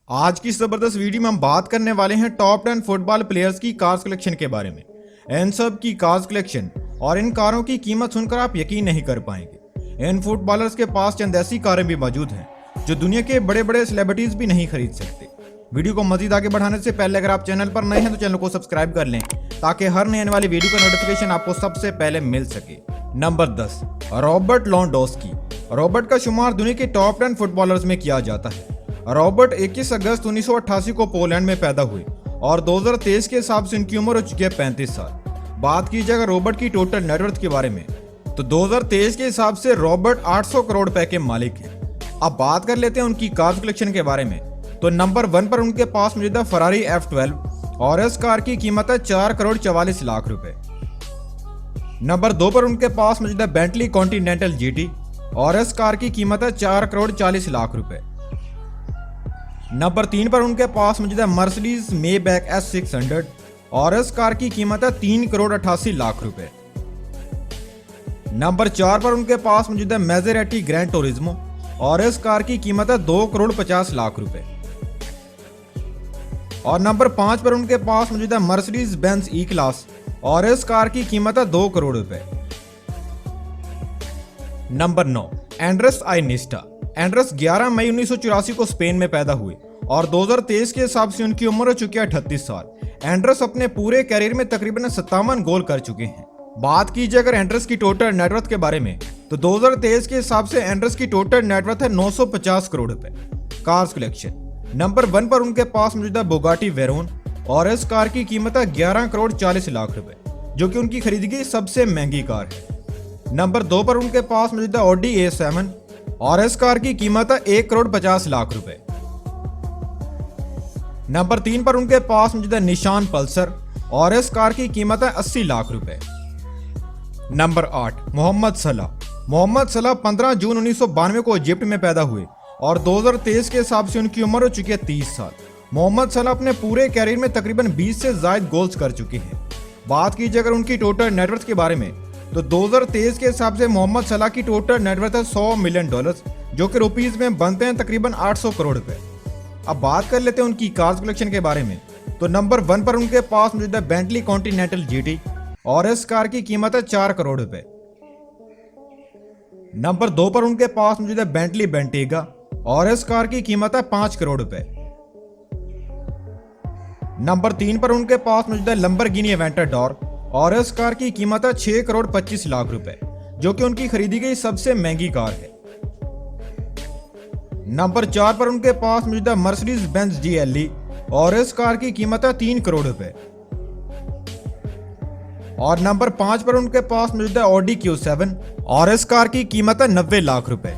आज की जबरदस्त वीडियो में हम बात करने वाले हैं टॉप 10 फुटबॉल प्लेयर्स की कार्स कलेक्शन के बारे में। इन सब की कार्स कलेक्शन और इन कारों की कीमत सुनकर आप यकीन नहीं कर पाएंगे। इन फुटबॉलर्स के पास चंद ऐसी कारें भी मौजूद हैं जो दुनिया के बड़े बड़े सेलिब्रिटीज भी नहीं खरीद सकते। वीडियो को मजीद आगे बढ़ाने से पहले अगर आप चैनल पर नए हैं तो चैनल को सब्सक्राइब कर लें ताकि हर नए आने वाली वीडियो का नोटिफिकेशन आपको सबसे पहले मिल सके। Number 10, Robert Lewandowski. रॉबर्ट का शुमार दुनिया के टॉप 10 फुटबॉलर्स में किया जाता है। रॉबर्ट 21 अगस्त 1988 को पोलैंड में पैदा हुए और 2023 के हिसाब से उनकी उम्र हो चुकी है 35 साल। बात की जाएगा रॉबर्ट की टोटल नेटवर्थ के बारे में तो 2023 के हिसाब से रॉबर्ट 800 करोड़ रुपए के मालिक हैं। अब बात कर लेते हैं उनकी कार कलेक्शन के बारे में तो नंबर 1 पर उनके पास मौजूद है फरारी F12 और इस कार की कीमत है 4 करोड़ 44 लाख रुपए। नंबर 2 पर उनके पास मौजूद है बेंटली कॉन्टिनेंटल GT और इस कार की कीमत है 4 करोड़ 40 लाख रुपए। नंबर 3 पर उनके पास मौजूद है मर्सिडीज मेबैक S600 और इस कार की कीमत है 3 करोड़ 88 लाख रुपए। नंबर 4 पर उनके पास मौजूद है मैसेराटी ग्रैंड टूरिज्मो और इस कार की कीमत है 2 करोड़ 50 लाख रुपए। और नंबर 5 पर उनके पास मौजूद है मर्सिडीज बेंज E क्लास और इस कार की कीमत है 2 करोड़ रुपए। Number 9, Andres Iniesta. एंड्रेस 11 मई 1984 को स्पेन में पैदा हुए और 2023 के हिसाब से उनकी उम्र हो चुकी है 38 साल। एंड्रेस अपने पूरे कैरियर में तकरीबन 57 गोल कर चुके हैं। बात कीजिए अगर एंड्रेस की टोटल नेटवर्थ के बारे में तो 2023 के हिसाब से एंड्रेस की टोटल नेटवर्थ है 950 करोड़ रुपए। कार्स कलेक्शन नंबर 1 पर उनके पास मौजूद है बुगाटी वेरोन और इस कार की कीमत है 11 करोड़ 40 लाख रुपए जो कि उनकी खरीदी गई सबसे महंगी कार है। नंबर 2 पर उनके पास मौजूद है ऑडी A7 और इस कार की कीमत है 1 करोड़ 50 लाख रुपए। नंबर 3 पर उनके पास मौजूद है निशान पल्सर और इस कार की कीमत है 80 लाख रुपए। नंबर 8, मोहम्मद सलाह। मोहम्मद सलाह 15 जून 1992 को इजिप्ट में पैदा हुए और 2023 के हिसाब से उनकी उम्र हो चुकी है 30 साल। मोहम्मद सलाह अपने पूरे कैरियर में तकरीबन 20 से ज्यादा गोल्स कर चुके हैं। बात कीजिए अगर उनकी टोटल नेटवर्थ के बारे में तो 2023 के हिसाब से मोहम्मद सलाह की टोटल नेटवर्थ है $100 मिलियन जो कि रुपीज में बनते हैं तकरीबन 800 करोड़ रुपए। अब बात कर लेते हैं उनकी कार्स कलेक्शन के बारे में तो नंबर 1 पर उनके पास मौजूद है बेंटली कॉन्टिनेंटल GT और इस कार की कीमत है 4 करोड़ रुपए। नंबर 2 पर उनके पास मौजूद है बेंटली बेंटेगा और इस कार की कीमत है 5 करोड़ रुपए। नंबर 3 पर उनके पास मौजूद है लंबरगिनी एवेंटाडोर और इस कार की कीमत है 6 करोड़ 25 लाख रुपए जो कि उनकी खरीदी गई सबसे महंगी कार है। नंबर 4 पर उनके पास मौजूद है मर्सिडीज बेंज GLE और इस कार की कीमत है 3 करोड़ रुपए। और नंबर 5 पर उनके पास मौजूद है ऑडी Q7 और इस कार की कीमत है 90 लाख रुपए।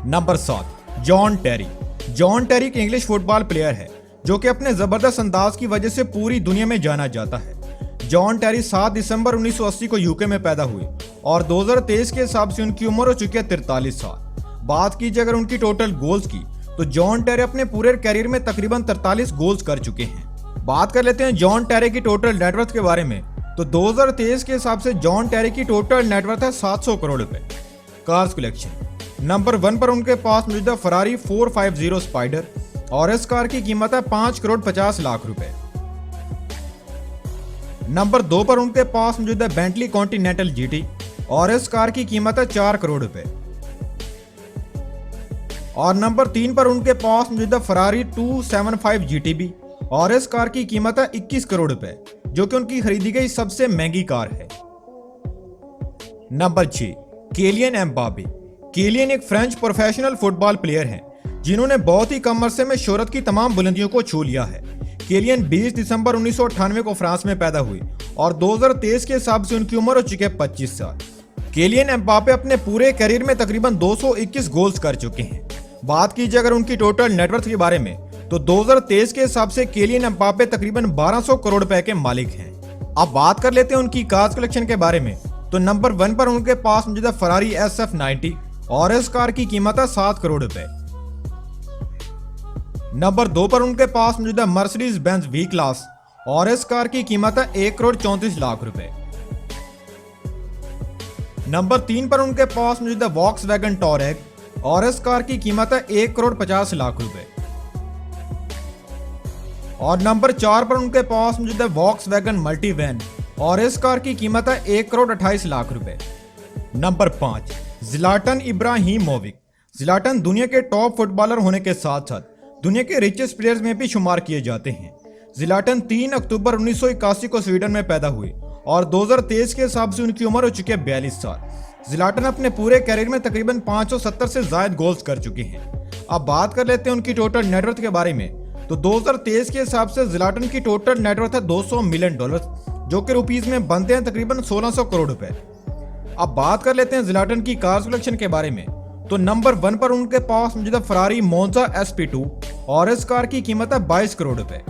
नंबर 7, जॉन टेरी। जॉन टेरी एक इंग्लिश फुटबॉल प्लेयर है जो कि अपने जबरदस्त अंदाज की वजह से पूरी दुनिया में जाना जाता है। जॉन टेरी 7 दिसंबर 1980 को यूके में पैदा हुए और 2023 के हिसाब से उनकी उम्र हो चुकी है 43 साल। बात कीजिए अगर उनकी टोटल गोल्स की तो जॉन टेरी अपने पूरे कैरियर में तकरीबन 43 गोल्स कर चुके हैं। बात कर लेते हैं जॉन टेरी की टोटल नेटवर्थ के बारे में तो 2023 के हिसाब से जॉन टेरी की टोटल नेटवर्थ है 700 करोड़ रुपए। कार्स कलेक्शन नंबर 1 पर उनके पास मौजूद है फरारी 450 स्पाइडर और इस कार की कीमत है 5 करोड़ 50 लाख रुपए। नंबर 2 पर उनके पास मौजूद है बेंटली कॉन्टिनेंटल GT और इस कार की कीमत है 4 करोड़ रुपए। और नंबर 3 पर उनके पास मौजूद है फरारी 275 GTB और इस कार की कीमत है 21 करोड़ रुपए जो कि उनकी खरीदी गई सबसे महंगी कार है। Number 6, Kylian Mbappe. केलियन एक फ्रेंच प्रोफेशनल फुटबॉल प्लेयर हैं जिन्होंने बहुत ही कम अरसे में शोहरत की तमाम बुलंदियों को छू लिया है। केलियन 20 दिसंबर 1998 को फ्रांस में पैदा हुए और 2023 के हिसाब से उनकी उम्र हो चुकी है 25 साल। केलियन एम्बापे अपने पूरे कैरियर में तकरीबन 221 गोल्स कर चुके हैं। बात कीजिए अगर उनकी टोटल नेटवर्थ के बारे में तो 2023 के हिसाब से केलियन एम्बापे तकरीबन 1200 करोड़ रुपए के मालिक हैं। अब बात कर लेते हैं उनकी कार्स कलेक्शन के बारे में तो नंबर 1 पर उनके पास मौजूद है फरारी SF90 और इस कार की कीमत है 7 करोड़ रुपए। नंबर 2 पर उनके पास मौजूद है मर्सिडीज बेंज V क्लास और इस कार की कीमत है 1 करोड़ 34 लाख रुपए। नंबर 3 पर उनके पास मौजूद है वॉक्सवैगन टॉरेग और इस कार की कीमत है 1 करोड़ 50 लाख रुपए। और नंबर 4 पर उनके पास मौजूद है वॉक्सवैगन मल्टी वैन और इस कार की कीमत है 1,28,00,000 रुपए। Number 5 Zlatan Ibrahimovic. ज़्लाटन दुनिया के टॉप फुटबॉलर होने के साथ साथ दुनिया के रिचेस्ट प्लेयर्स में भी शुमार किए जाते हैं। ज़्लाटन 3 अक्टूबर 1981 को स्वीडन में पैदा हुए और 2023 के हिसाब से उनकी उम्र हो चुकी है 42 साल। ज़्लाटन अपने पूरे कैरियर में तकरीबन 570 से ज्यादा गोल्स कर चुके हैं। अब बात कर लेते हैं उनकी टोटल नेटवर्थ के बारे में। तो 2023 के हिसाब से ज़्लाटन की टोटल नेटवर्थ है $200 मिलियन, जो कि रुपीज में बनते हैं तकरीबन 1600 करोड़ रुपए। अब बात कर लेते हैं ज़्लाटन की कार कलेक्शन के बारे में। तो नंबर 1 पर उनके पास मौजूद है फरारी मोंजा SP2 और इस कार की कीमत है 22 करोड़ रुपए।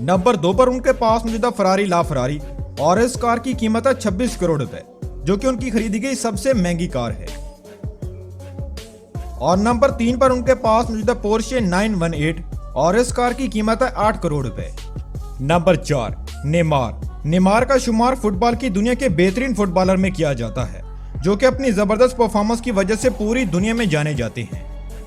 नंबर 2 पर उनके पास मौजूद है फरारी ला फरारी और इस कार की कीमत है 26 करोड़ रुपए, जो कि उनकी खरीदी गई सबसे महंगी कार है। और नंबर 3 पर उनके पास मौजूद है पोर्शे 918 और इस कार की कीमत है 8 करोड़ रुपए। नंबर 4 नेमार का शुमार फुटबॉल की दुनिया के बेहतरीन फुटबॉलर में किया जाता है, जो कि अपनी जबरदस्त परफॉर्मेंस की वजह से पूरी दुनिया में जाने जाते हैं।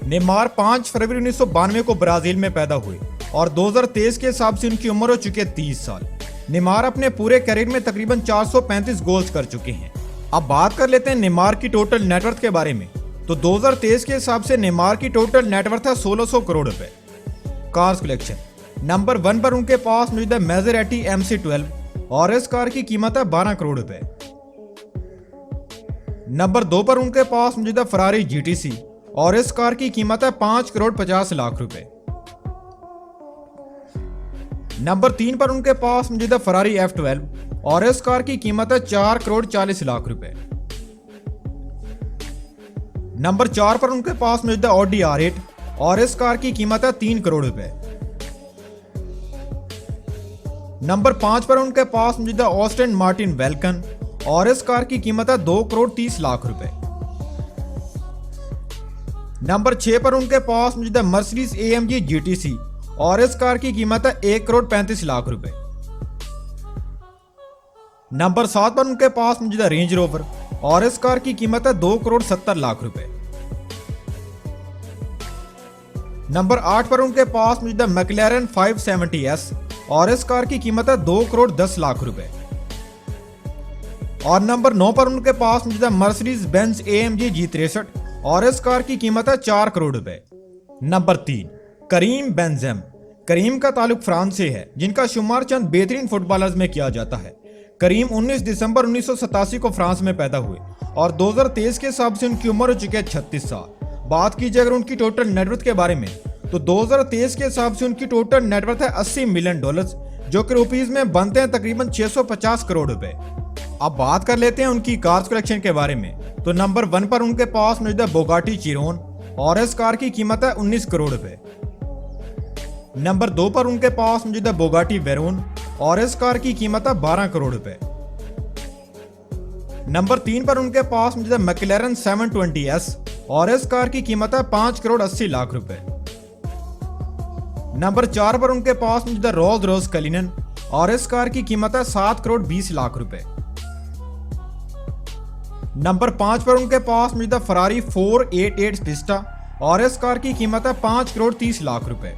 नेमार 5 फरवरी 1992 को ब्राजील में पैदा हुए और 2023 के हिसाब से उनकी उम्र हो चुकी है 30 साल। नेमार अपने पूरे कैरियर में तकरीबन 435 गोल्स कर चुके हैं। अब बात कर लेते हैं नेमार की टोटल नेटवर्थ के बारे में। तो 2023 के हिसाब से नेमार की टोटल नेटवर्थ है 1600 करोड़ रुपए। कार्स कलेक्शन नंबर 1 पर उनके पास मौजूद है मैसेराटी MC12 और इस कार की कीमत है 12 करोड़ रुपए। नंबर 2 पर उनके पास मौजूद है फरारी GTC और इस कार की कीमत है 5 करोड़ 50 लाख रुपए। नंबर 3 पर उनके पास मौजूद है फरारी F12 और इस कार की कीमत है 4 करोड़ 40 लाख रुपए। नंबर 4 पर उनके पास मौजूद है ऑडी R8 और इस कार की कीमत है 3 करोड़ रुपए। नंबर 5 पर उनके पास मौजूद है ऑस्टन मार्टिन वेल्कन और इस कार की कीमत है 2 करोड़ 30 लाख रुपए। नंबर 6 पर उनके पास मौजूद है मर्सिडीज AMG GTC और इस कार की कीमत है 1 करोड़ 35 लाख रुपए। नंबर 7 पर उनके पास मौजूद है रेंज रोवर और इस कार की कीमत है 2 करोड़ 70 लाख रुपए। नंबर 8 पर उनके पास मौजूद है मैक्लेरन 570S और इस कार की कीमत है 2 करोड़ 10 लाख रुपए। और नंबर 9 पर उनके पास मौजूद है मर्सिडीज बेंज AMG G63 और इस कार की कीमत है 4 करोड़ रुपए। Number 3 Karim Benzema. करीम का ताल्लुक फ्रांस से है, जिनका शुमार चंद बेहतरीन फुटबॉलर्स में किया जाता है। करीम 19 दिसंबर 1987 को फ्रांस में पैदा हुए और 2023 के हिसाब से उनकी उम्र हो चुकी है 36 साल। बात कीजिए अगर उनकी टोटल नेटवर्थ के बारे में, तो 2023 के हिसाब से उनकी टोटल नेटवर्थ है $80 मिलियन, जो कि रुपीज में बनते हैं तकरीबन 650 करोड़ रुपए। अब बात कर लेते हैं उनकी कार्स कलेक्शन के बारे में। तो नंबर 1 पर उनके पास मौजूद है बोगाटी चिरोन और इस कार की कीमत है 19 करोड़ रुपए। नंबर 2 पर उनके पास मौजूद है बोगाटी वेरोन और इस कार की कीमत है 12 करोड़ रुपए। नंबर 3 पर उनके पास मौजूद है मैक्लेरन 720S और इस कार की कीमत है 5 करोड़ 80 लाख रुपए। नंबर 4 पर उनके पास मौजूद है रोल्स रॉयस कलिनन और इस कार की कीमत है 7 करोड़ 20 लाख रुपए। नंबर 5 पर उनके पास मौजूद है फरारी 488 पिस्टा और इस कार की कीमत है 5 करोड़ 30 लाख रुपए।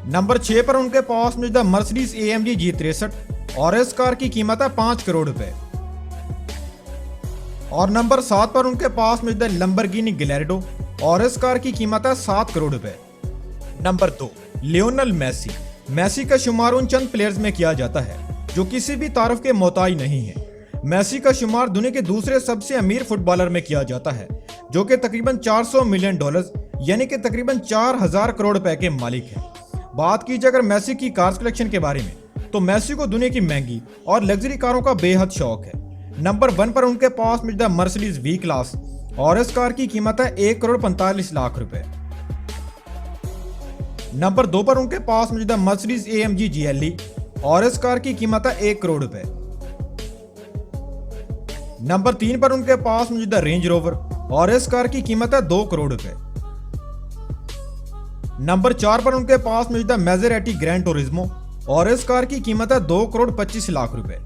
नंबर 6 पर उनके पास मौजूद है मर्सिडीज AMG G63 और इस कार की कीमत है 5 करोड़ रुपए। और नंबर 7 पर उनके पास मौजूद है लैम्बोर्गिनी गैलार्डो और इस कार की कीमत है 7 करोड़ रुपए। Number 2 Lionel Messi. मेसी का शुमार उन चंद प्लेयर्स में किया जाता है जो किसी भी तारीफ के मोहताज नहीं है। मेसी का शुमार दुनिया के दूसरे सबसे अमीर फुटबॉलर में किया जाता है, जो कि तकरीबन $400 मिलियन यानी कि तकरीबन 4000 करोड़ रुपए के मालिक है। बात कीजिए अगर मेसी की कार्स कलेक्शन के बारे में, तो मेसी को दुनिया की महंगी और लग्जरी कारों का बेहद शौक है। नंबर 1 पर उनके पास मौजूद है मर्सिडीज V क्लास और इस कार की कीमत है 1 करोड़ 45 लाख रुपए। नंबर 2 पर उनके पास मौजूद है मर्सिडीज AMG GLE और इस कार की कीमत है 1 करोड़ रुपए। नंबर 3 पर उनके पास मौजूद है रेंज रोवर और इस कार की कीमत है 2 करोड़ रुपए। नंबर 4 पर उनके पास मौजूद है मैसेराटी ग्रैंड टूरिज्मो और इस कार की कीमत है 2 करोड़ 25 लाख रुपए।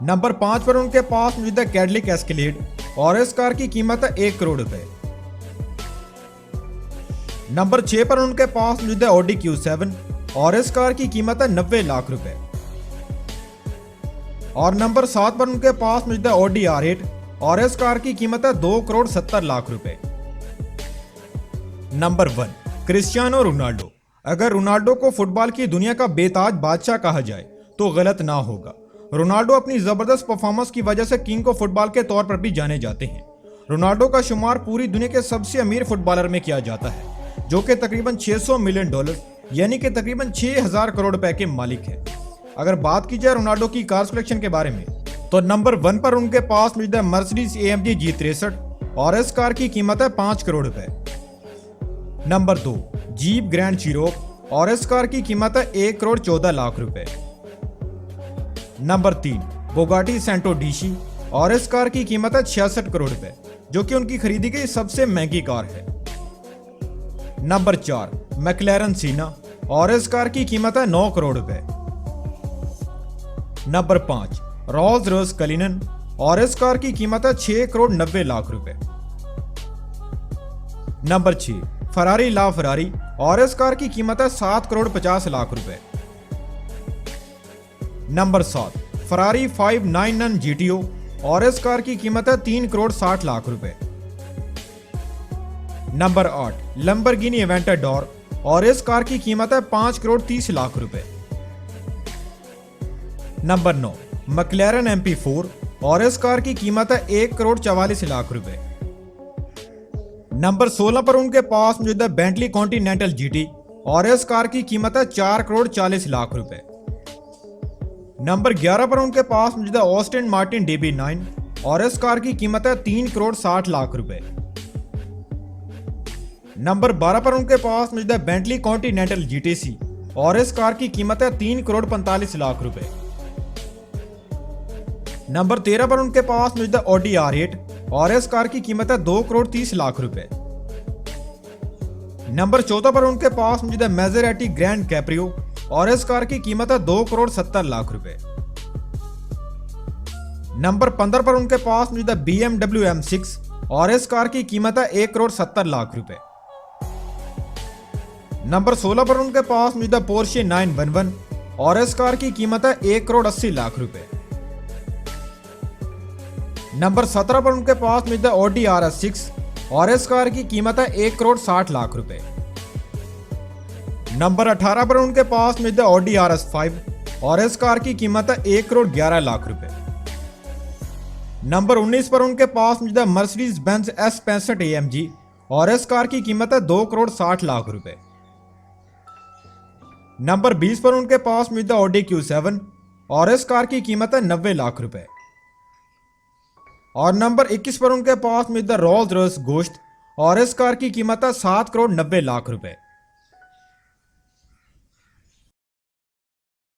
नंबर 5 पर उनके पास मौजूद है कैडिलैक एस्केलेड और इस कार की कीमत है 1 करोड़ रुपए। नंबर 6 पर उनके पास मौजूद है ऑडी Q7 और इस कार की कीमत है 90 लाख रुपए। और नंबर 7 पर उनके पास मौजूद है ऑडी R8 और इस कार की कीमत है 2 करोड़ 70 लाख रुपए। Number 1, Cristiano Ronaldo. अगर रोनाल्डो को फुटबॉल की दुनिया का बेताज बादशाह कहा जाए तो गलत ना होगा। रोनाल्डो अपनी जबरदस्त परफॉर्मेंस की वजह से किंग ऑफ फुटबॉल के तौर पर भी जाने जाते हैं। रोनाल्डो का शुमार पूरी दुनिया के सबसे अमीर फुटबॉलर में किया जाता है, जो कि तकरीबन $600 मिलियन यानी कि तकरीबन 6000 करोड़ रुपए के मालिक है। अगर बात की जाए रोनाल्डो की कार्स कलेक्शन के बारे में तो नंबर 1 पर उनके पास मौजूद है मर्सिडीज AMG G63 और इस कार की कीमत है 5 करोड़ रुपए। नंबर 2, जीप ग्रैंड चिरोक और इस कार की कीमत है 1 करोड़ 14 लाख रुपए। नंबर 3, बुगाटी सेंटो DC और इस कार की कीमत है 66 करोड़ रुपए, जो कि उनकी खरीदी गई सबसे महंगी कार है। नंबर 4, मैक्लेरन सीना और इस कार की कीमत है 9 करोड़ रुपए। नंबर 5, रोल्स रॉयस कलिनन और इस कार की कीमत है 6 करोड़ 90 लाख रुपए। नंबर 6, फरारी ला फरारी और इस कार की कीमत है 7 करोड़ 50 लाख रुपए। नंबर 7, फरारी 599 GTO और इस कार की कीमत है 3 करोड़ 60 लाख रुपए। नंबर 8, लंबरगिनी एवेंटाडोर और इस कार की कीमत है 5 करोड़ 30 लाख रुपए। नंबर 9, मैक्लेरन MP4 और इस कार की कीमत है 1 करोड़ 44 लाख रुपए। नंबर 16 पर उनके पास मौजूद है बेंटली कॉन्टिनेंटल GT और इस कार की कीमत है 4 करोड़ 40 लाख रुपए। नंबर 11 पर उनके पास मौजूद है ऑस्टिन मार्टिन DB9 और इस कार की कीमत है 3 करोड़ 60 लाख रुपए। नंबर 12 पर उनके पास मौजूद है बेंटली कॉन्टिनेंटल GTC और इस कार की कीमत है 3 करोड़ 45 लाख रुपए। नंबर 13 पर उनके पास मौजूद है ऑडी R8 और इस कार की कीमत है 2 करोड़ 30 लाख रुपए। नंबर 14 पर उनके पास मौजूद है मैसेराटी ग्रैंड कैप्रियो और इस कार की कीमत है 2 करोड़ 70 लाख रुपए। नंबर 15 पर उनके पास मौजूद है BMW M6 और इस कार की कीमत है 1 करोड़ 70 लाख रुपए। नंबर 16 पर उनके पास मौजूद है पोर्शे 911 और इस कार की कीमत है 1 करोड़ 80 लाख रुपए। नंबर 17 पर उनके पास मौजूद है ऑडी RS6 और इस कार की कीमत है 1 करोड़ 60 लाख रुपए। नंबर 18 पर उनके पास मौजूद है ऑडी RS5 और इस कार की कीमत है 1 करोड़ 11 लाख रुपए। नंबर 19 पर उनके पास मौजूद है मर्सिडीज बेंज S65 AMG और इस कार की कीमत है 2 करोड़ 60 लाख रुपए। नंबर 20 पर उनके पास मौजूद है ऑडी Q7 और इस कार की कीमत है 90 लाख रुपए। और नंबर 21 पर उनके पास मौजूद है रोल्स रॉयस गोश्त और इस कार की कीमत है 7 करोड़ 90 लाख रुपए।